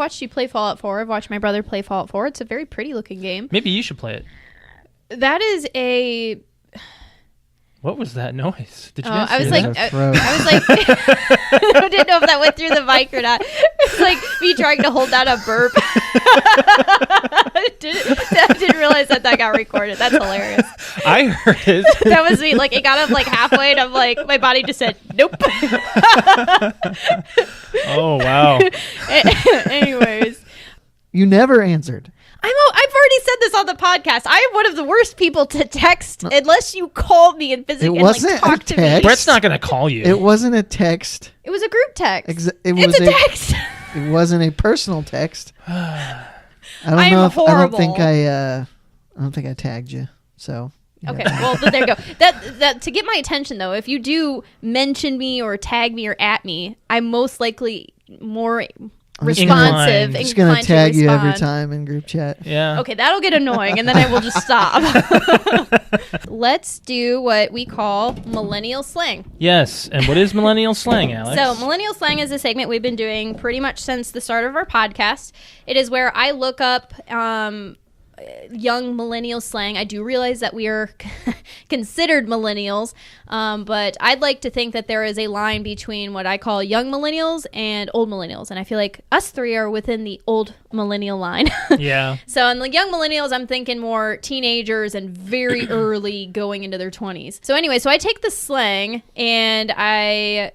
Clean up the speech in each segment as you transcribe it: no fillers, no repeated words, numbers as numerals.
watched you play Fallout 4. I've watched my brother play Fallout 4. It's a very pretty looking game. Maybe you should play it. That is a... What was that noise? Did you guys I was hear like, that? I was like, I didn't know if that went through the mic or not. It's like me trying to hold down a burp. I didn't realize that got recorded. That's hilarious. I heard it. That was me. Like, it got up like halfway, and I'm like, my body just said, nope. Oh, wow. Anyways. You never answered. I've already said this on the podcast. I am one of the worst people to text unless you call me and physically talk to me. Brett's not going to call you. It wasn't a text. It was a group text. It's a text. It wasn't a personal text. I I'm don't horrible. I don't think I tagged you. So yeah. Okay, well there you go. That to get my attention though, if you do mention me or tag me or at me, I'm most likely more responsive. I'm just gonna tag you every time in group chat. Yeah. Okay, that'll get annoying, and then I will just stop. Let's do what we call Millennial Slang. Yes, and what is Millennial Slang, Alex? So Millennial Slang is a segment we've been doing pretty much since the start of our podcast. It is where I look up young millennial slang. I do realize that we are considered millennials, but I'd like to think that there is a line between what I call young millennials and old millennials, and I feel like us three are within the old millennial line. Yeah. So in the young millennials, I'm thinking more teenagers and very early going into their 20s. So anyway, so I take the slang and I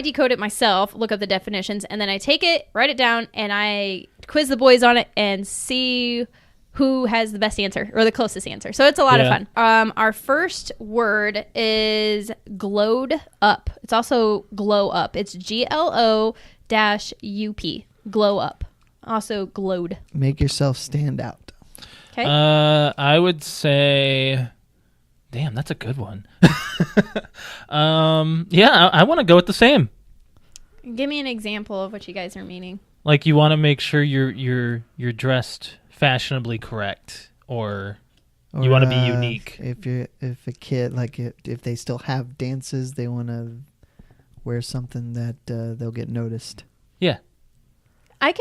decode it myself, look up the definitions, and then I take it, write it down, and I quiz the boys on it and see who has the best answer or the closest answer. So it's a lot of fun. Our first word is glowed up. It's also glow up. It's GLO-UP. Glow up. Also glowed. Make yourself stand out. Okay. I would say, damn, that's a good one. Yeah, I want to go with the same. Give me an example of what you guys are meaning. Like you want to make sure you're dressed fashionably correct, or you want to be unique. If a kid, like if they still have dances, they want to wear something that they'll get noticed. Yeah. I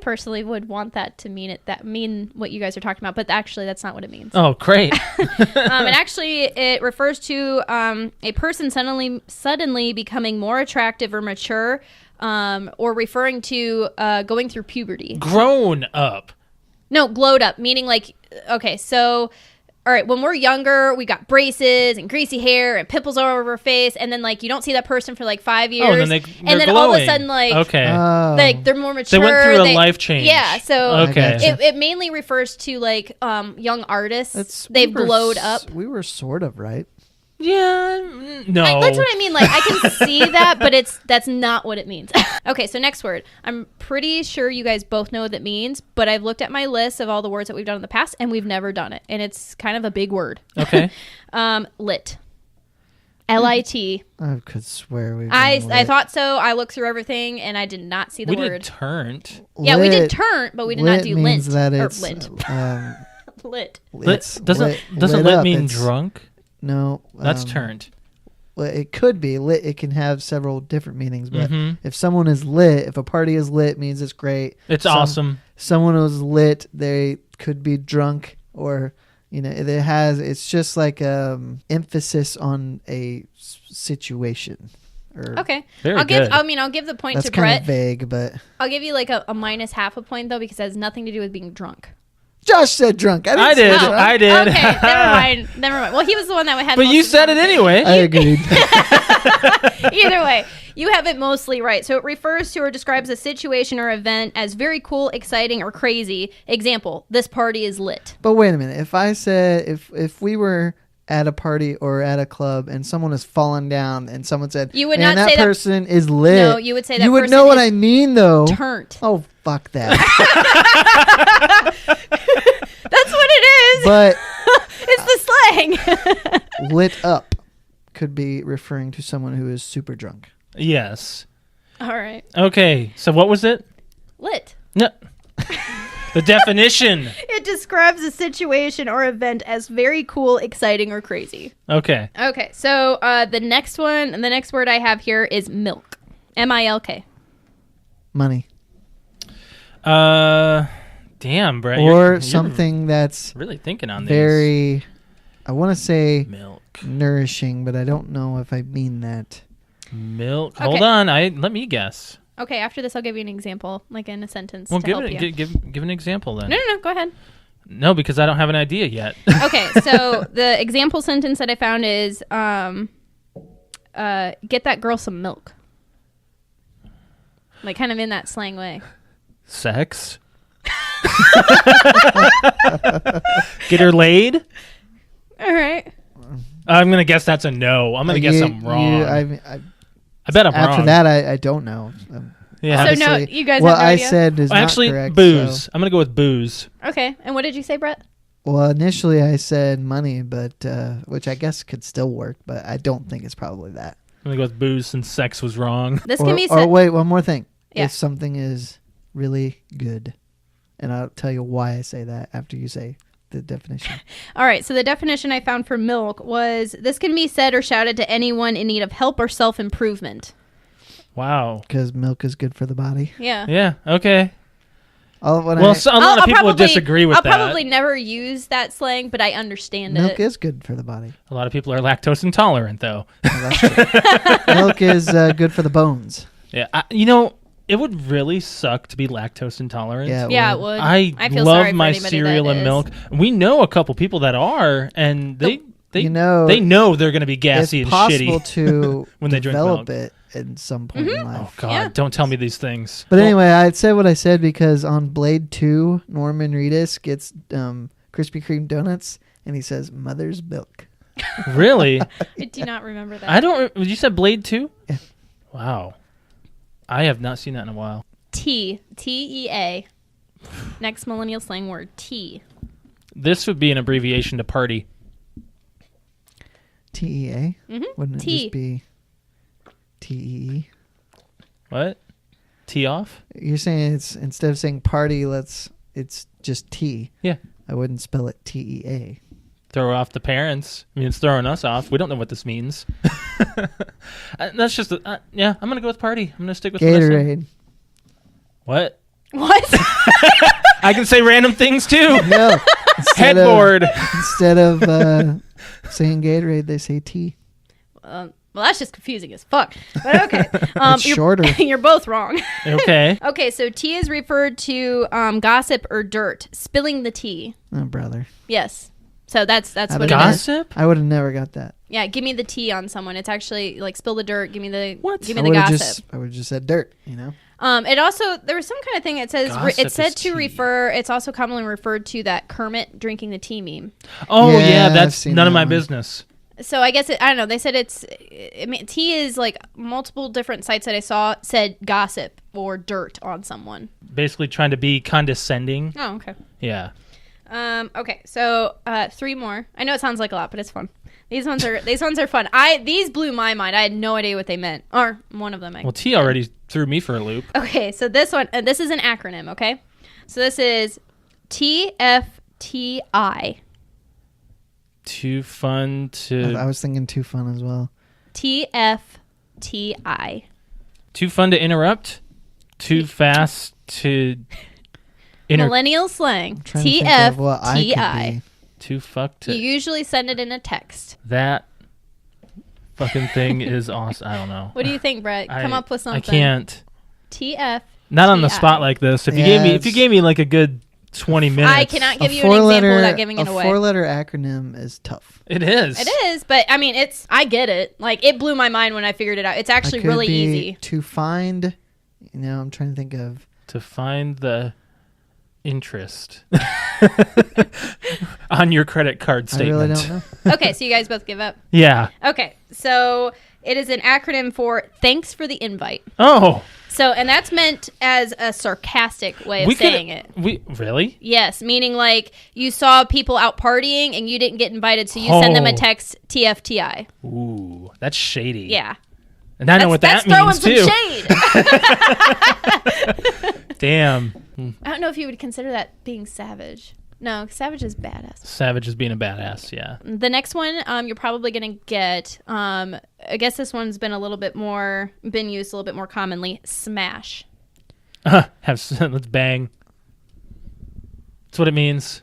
personally would want that to mean what you guys are talking about, but actually that's not what it means. Oh, great. It refers to a person suddenly becoming more attractive or mature, or referring to going through puberty. Grown up. No, glowed up, meaning like, okay, so, all right, when we're younger, we got braces and greasy hair and pimples all over our face, and then like you don't see that person for like 5 years. Oh, and then all of a sudden, like, okay, like they're more mature. They went through a life change. Yeah, so okay. It mainly refers to like young artists. They've glowed up. We were sort of right. Yeah, no. That's what I mean. Like, I can see that, but that's not what it means. Okay, so next word. I'm pretty sure you guys both know what that means, but I've looked at my list of all the words that we've done in the past, and we've never done it. And it's kind of a big word. Okay. Lit. L-I-T. I could swear we. I thought so. I looked through everything, and I did not see the word. We did turnt. Yeah, we did turnt, but we did not do lint. That it's, lint. Lit. Doesn't lit mean drunk? No. That's turned. Well, it could be lit. It can have several different meanings, but if someone is lit, if a party is lit, it means it's great. It's awesome. Someone who's lit, they could be drunk, or it's just like emphasis on a situation. Okay. Very good. I'll give the point That's to Brett. That's kind of vague, but I'll give you like a minus half a point though, because it has nothing to do with being drunk. Josh said drunk. I did. Okay, never mind. Well, he was the one that had. But you said it anyway. I agreed. Either way, you have it mostly right. So it refers to or describes a situation or event as very cool, exciting, or crazy. Example: this party is lit. But wait a minute. If I said if we were at a party or at a club and someone is falling down and someone said, you would not that say person is lit. No, you would say that. You would know what I mean, though. Turnt. Oh, fuck that. That's what it is. But it's the slang. Lit up could be referring to someone who is super drunk. Yes. All right. Okay. So what was it? Lit. No. The definition. It describes a situation or event as very cool, exciting, or crazy. Okay. Okay. So the next word I have here is milk. M-I-L-K. Money. Damn, Brett. Or you're something that's really thinking on very, I want to say milk. nourishing, but I don't know if I mean that. Milk. Okay. Hold on. Let me guess. Okay, after this, I'll give you an example, like in a sentence Well, to give help it, you. give an example then. No, go ahead. No, because I don't have an idea yet. Okay, so the example sentence that I found is, get that girl some milk. Like, kind of in that slang way. Sex. Get her laid. All right. I'm gonna guess that's a no. I'm gonna guess I'm wrong. I bet I'm wrong. After that, I don't know. Yeah. So no, you guys what have no I idea? said is Actually, not correct. booze. So. I'm gonna go with booze. Okay, and what did you say, Brett? Well, initially I said money, but which I guess could still work, but I don't think it's probably that. I'm gonna go with booze since sex was wrong. This Or, can be or said. wait, one more thing. Yeah. If something is really good, and I'll tell you why I say that after you say the definition. All right, so the definition I found for milk was this can be said or shouted to anyone in need of help or self-improvement. Wow. Because milk is good for the body. Yeah. Yeah. Okay. A A lot of people would disagree with I'll that. probably never use that slang, but I understand milk it. is good for the body. A lot of people are lactose intolerant, though. Well, that's true. Milk is good for the bones. Yeah. It would really suck to be lactose intolerant. Yeah, Yeah, it would. I feel love sorry for my anybody cereal that and is. milk. We know a couple people that are, and they you know, they know they're going to be gassy it's and possible shitty to when they drink develop milk. it at some point in life. Oh God! Yeah. Don't tell me these things. But anyway, I said what I said because on Blade 2, Norman Reedus gets Krispy Kreme donuts, and he says, "Mother's milk." Really? I do not remember that. I don't. You said Blade 2? Yeah. Wow. I have not seen that in a while. T-E-A. Next millennial slang word, T. This would be an abbreviation to party. TEA? Mhm. Wouldn't it T. just be TEE? What? Tee off? You're saying it's instead of saying party, it's just T. Yeah. I wouldn't spell it TEA. Throw off the parents. I mean, it's throwing us off. We don't know what this means. That's just, yeah, I'm going to go with party. I'm going to stick with Gatorade. What? What? I can say random things too. No. Headboard. Instead of saying Gatorade, they say T. Well, that's just confusing as fuck. But okay. It's shorter. You're both wrong. Okay. Okay, so tea is referred to gossip or dirt. Spilling the tea. Oh, brother. Yes. So that's what it is. Gossip? I would have never got that. Yeah, give me the tea on someone. It's actually like spill the dirt. Give me the What? Give me I the would have gossip. I would have just said dirt, you know? It also there was some kind of thing that says Gossip it's said is to tea. refer. It's also commonly referred to that Kermit drinking the tea meme. Oh, Yeah, yeah, I've that's seen none of that my one. business. So I guess I don't know. They said I mean, tea is like multiple different sites that I saw said gossip or dirt on someone. Basically trying to be condescending. Oh, okay. Yeah. Okay, so 3 more. I know it sounds like a lot, but it's fun. These ones are fun. These blew my mind. I had no idea what they meant. Or one of them. Well, T already threw me for a loop. Okay, so this one, this is an acronym. Okay, so this is T.F.T.I. Too fun to I was thinking too fun as well. T.F.T.I. too fun to interrupt. Too fast to Millennial slang. Trying to think of what I could T.F.T.I. be. too fuck to You usually send it in a text. that fucking thing is awesome. I don't know. What do you think, Brett? Come up with something. I can't. T.F. Not on the spot like this. If you gave me like a good 20 minutes. I cannot give you an example without giving it away. A 4-letter acronym is tough. It is. It is, but I mean, I get it. Like, it blew my mind when I figured it out. It's actually I could really be easy. to find. I'm trying to think of. To find the interest on your credit card statement. I really don't know. Okay, so you guys both give up. Yeah. Okay, so it is an acronym for thanks for the invite. Oh. So, and that's meant as a sarcastic way of saying it. Really? Yes, meaning like you saw people out partying and you didn't get invited, so you send them a text T.F.T.I. Ooh, that's shady. Yeah. And I know what that means too. Shade. Damn. I don't know if you would consider that being savage. No, savage is badass. Savage is being a badass, yeah. The next one, you're probably gonna get. I guess this one's been used a little bit more commonly. Smash. Let's bang. That's what it means.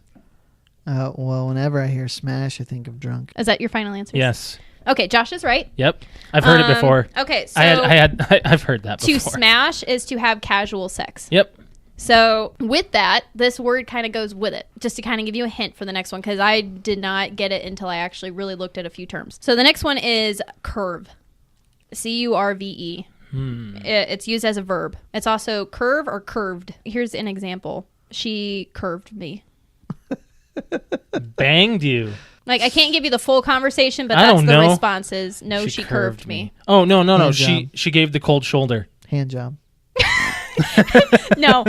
Well, whenever I hear smash, I think of drunk. Is that your final answer? Yes. Okay, Josh is right. Yep. I've heard it before. Okay, so I've heard that before. to smash is to have casual sex. Yep. So with that, this word kind of goes with it, just to kind of give you a hint for the next one, because I did not get it until I actually really looked at a few terms. So the next one is curve. C-U-R-V-E. It's used as a verb. It's also curve or curved. Here's an example. She curved me. Banged you. Like, I can't give you the full conversation, but I that's don't the know. response is, no, she curved me. Oh, no. Hand She gave the cold shoulder. Hand job. No.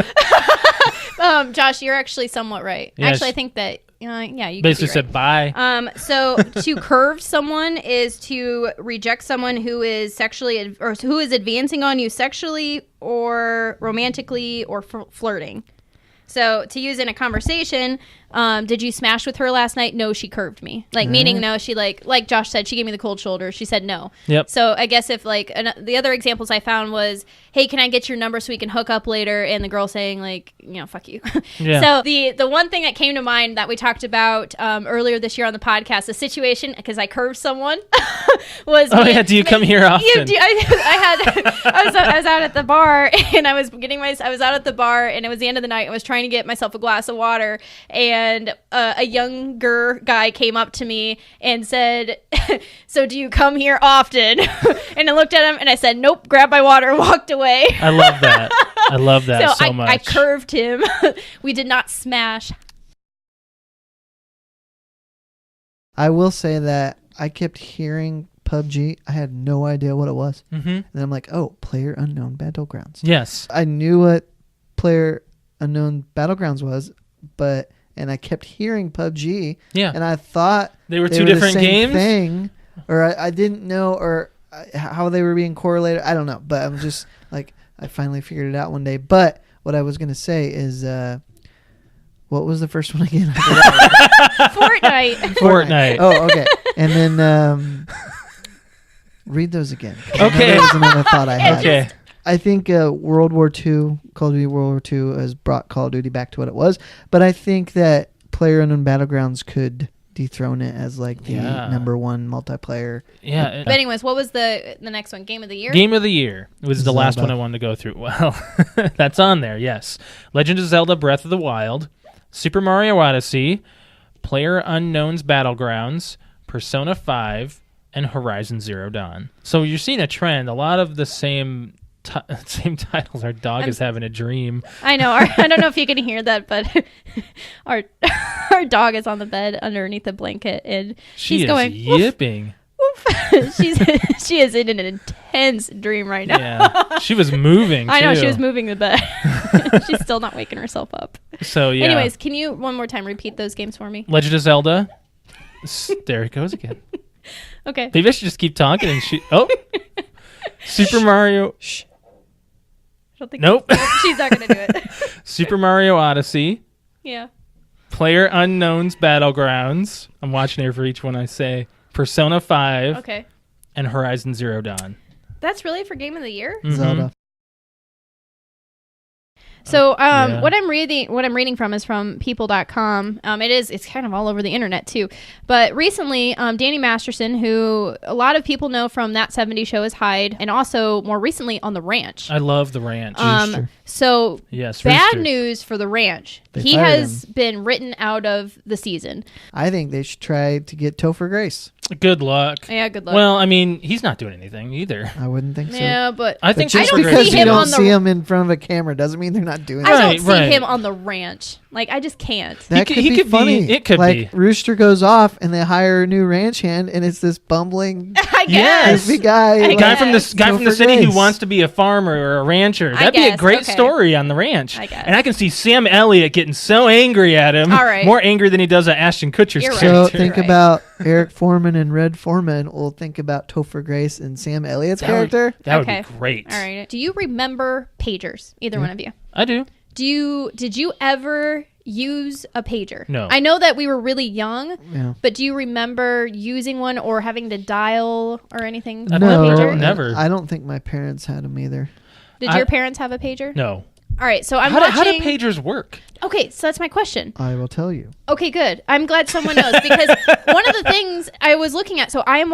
Josh, you're actually somewhat right. Yes. Actually, I think that, yeah, you Basically could be right. said bye. So to curve someone is to reject someone who is sexually or who is advancing on you sexually or romantically or flirting. So to use in a conversation, did you smash with her last night? No, she curved me. Like, meaning no, she like Josh said, she gave me the cold shoulder. She said no. Yep. So I guess if like the other examples I found was, hey, can I get your number so we can hook up later? And the girl saying like, fuck you. Yeah. So the one thing that came to mind that we talked about earlier this year on the podcast, the situation, because I curved someone, was do you come here often? I was out at the bar and I was out at the bar and it was the end of the night. I was trying to get myself a glass of water and a younger guy came up to me and said, so do you come here often? And I looked at him and I said, nope, grabbed my water and walked away. I love that. I love that so much. I curved him. We did not smash. I will say that I kept hearing PUBG. I had no idea what it was. Mm-hmm. And then I'm like, oh, Player Unknown Battlegrounds. Yes. I knew what Player Unknown Battlegrounds was, and I kept hearing PUBG. Yeah. And I thought they were they two were different the same games. Thing, or I didn't know, or how they were being correlated. I don't know, but I'm just like, I finally figured it out one day. But what I was gonna say is, what was the first one again? Fortnite. Oh, okay. And then read those again. Okay. That was another thought I had. Okay. I think World War II, Call of Duty World War II has brought Call of Duty back to what it was. But I think that PlayerUnknown Battlegrounds could dethrone it as like the number one multiplayer. Yeah. But anyways, what was the next one? Game of the year? Game of the year. It was the last one I wanted to go through. Well, that's on there, yes. Legend of Zelda Breath of the Wild, Super Mario Odyssey, PlayerUnknown's Battlegrounds, Persona 5, and Horizon Zero Dawn. So you're seeing a trend. A lot of the same titles. Our dog is having a dream. I know. I don't know if you can hear that, but our dog is on the bed underneath the blanket, and she's going yipping. Woof. She is in an intense dream right now. Yeah, she was moving. I know, too. she was moving the bed. She's still not waking herself up. So yeah. Anyways, can you one more time repeat those games for me? Legend of Zelda. There it goes again. Okay. Maybe I should just keep talking and she. Oh. Super Mario. Shh. Nope. She's not gonna do it. Super Mario Odyssey. Yeah. PlayerUnknown's Battlegrounds. I'm watching here for each one I say. Persona 5. Okay. And Horizon Zero Dawn. That's really for Game of the Year? Mm-hmm. Zelda. So what I'm reading from is from people.com. It's kind of all over the internet too. But recently, Danny Masterson, who a lot of people know from That 70s Show as Hyde, and also more recently on The Ranch. I love The Ranch. So yes, bad Rooster. news for The Ranch. They He fired has him. been written out of the season. I think they should try to get Topher Grace. Good luck. Yeah, good luck. Well, I mean, he's not doing anything either. I wouldn't think so. Yeah, but I think just I don't because see you him don't on the- see him in front of a camera doesn't mean they're not doing I it. don't Right, see right. him on The Ranch. Like, I just can't. That He could could be be- funny. it could like, be. Rooster goes off and they hire a new ranch hand, and it's this bumbling I Yes. guess. goofy guy. I like, Guy from the Topher city who Grace. wants to be a farmer or a rancher. I That'd be a guess, great okay. story on The Ranch. I guess. And I can see Sam Elliott getting so angry at him. All right. More angry than he does at Ashton Kutcher's You're right. So character. think Right. about Eric Foreman and Red Foreman. We'll think about Topher Grace and Sam Elliott's character. That would Okay. be great. All right. Do you remember pagers? Either one of you. I do. Did you ever use a pager? No. I know that we were really young, Yeah. but do you remember using one or having to dial or anything? I've with a never- pager? never. I don't think my parents had them either. Did your parents have a pager? No. All right, so I'm How do watching. pagers work? Okay, so that's my question. I will tell you. Okay, good. I'm glad someone knows because one of the things I was looking at. So I'm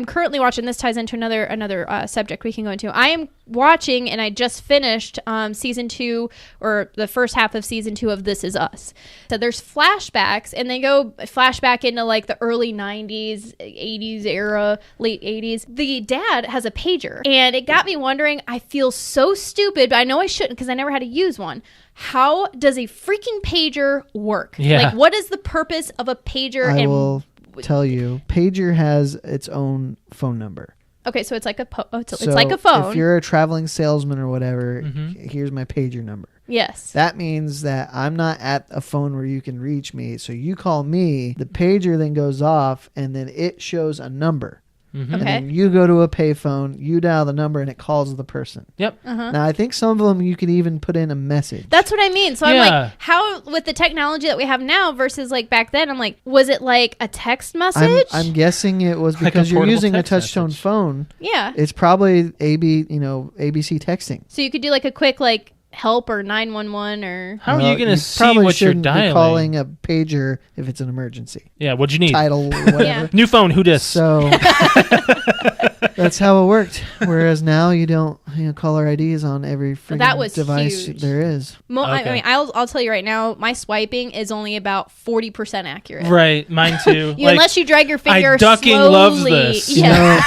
currently watching. This ties into another subject we can go into. I am watching, and I just finished season 2 or the first half of season 2 of This Is Us. So there's flashbacks, and they go flashback into like the early 90s, 80s era, late 80s. The dad has a pager, and it got me wondering. I feel so stupid, but I know I shouldn't because I never had to use one. How does a freaking pager work? Yeah. Like, what is the purpose of a pager? I will tell you. Pager has its own phone number. Okay, so it's like it's So like a phone. If you're a traveling salesman or whatever, here's my pager number. Yes. That means that I'm not at a phone where you can reach me. So you call me, the pager then goes off, and then it shows a number. Mm-hmm. And Okay. then you go to a payphone, you dial the number, and it calls the person. Yep. Now, I think some of them you could even put in a message. That's what I mean. So Yeah. I'm like, how with the technology that we have now versus like back then? I'm like, was it like a text message? I'm guessing it was Like a because you're portable using a text touch-tone message. phone. Yeah. It's probably ABC texting. So you could do like a quick like help or 911 or. How are Well, you going to see probably what you're shouldn't be dialing? calling a pager if it's an emergency. Yeah, what'd you need? Title, whatever. Yeah. New phone, who dis? So that's how it worked. Whereas now you don't caller IDs on every That was freaking device huge. there is. I Okay. mean, I'll tell you right now, my swiping is only about 40% accurate. Right, mine too. Unless you drag your finger ducking slowly. loves this. Yeah.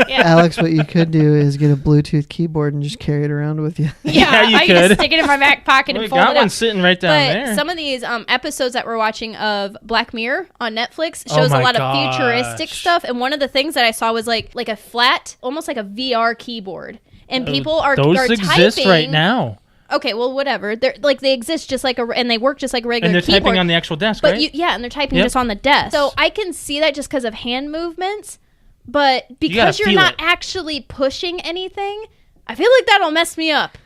Yeah. Alex, what you could do is get a Bluetooth keyboard and just carry it around with you. Yeah, you I can could. just stick it in my back pocket We and fold got it one up. sitting right down But there. some of these episodes that we're watching of Black Mirror on Netflix Oh shows a my lot gosh. of futuristic stuff. And one of the things that I saw was like a flat, almost like a VR keyboard. And people are Those are exist typing. right now. Okay, well, whatever. They're like they exist just like and they work just like a regular And they're keyboard. typing on the actual desk, But right? and they're typing Yep. just on the desk. So I can see that just because of hand movements. But gotta because you're feel not it. actually pushing anything, I feel like that'll mess me up.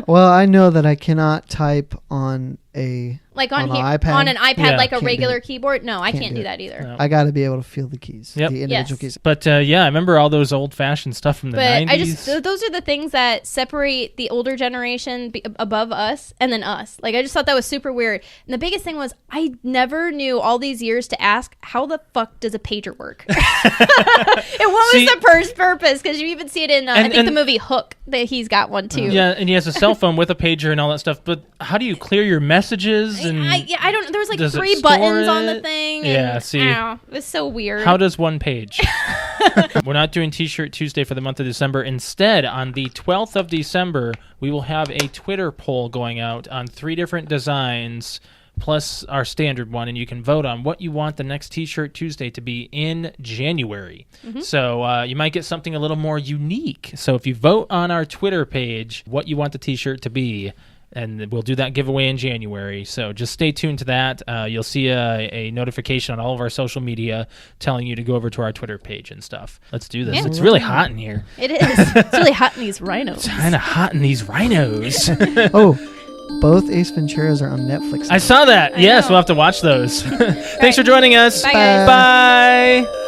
Well, I know that I cannot type on a Like on an here, iPad. on an iPad, Yeah. like a Can't do regular it. keyboard. No, I Can't can't do do it. that either. No. I got to be able to feel the keys, Yep. the individual Yes. keys. But yeah, I remember all those old-fashioned stuff from the But 90s. I just those are the things that separate the older generation above us and then us. Like I just thought that was super weird. And the biggest thing was I never knew all these years to ask how the fuck does a pager work? And what See- was the first purpose? Because you even see it in I think the and- movie Hook that he's got one too. Yeah, and he has a cell phone with a pager and all that stuff. But how do you clear your messages? And I don't. There was like does it 3 store buttons on the it? thing. Yeah, and, see. I don't know, it was so weird. How does one page? We're not doing T-Shirt Tuesday for the month of December. Instead, on the 12th of December, we will have a Twitter poll going out on 3 different designs, plus our standard one, and you can vote on what you want the next T-Shirt Tuesday to be in January. So you might get something a little more unique. So if you vote on our Twitter page what you want the T-shirt to be, and we'll do that giveaway in January. So just stay tuned to that. You'll see a notification on all of our social media telling you to go over to our Twitter page and stuff. Let's do this. Yeah. It's really hot in here. It is. It's really hot in these rhinos. It's kind of hot in these rhinos. Oh, both Ace Venturas are on Netflix. I saw that. Yes, know. we'll have to watch those. Thanks for joining us. Bye, guys. Bye.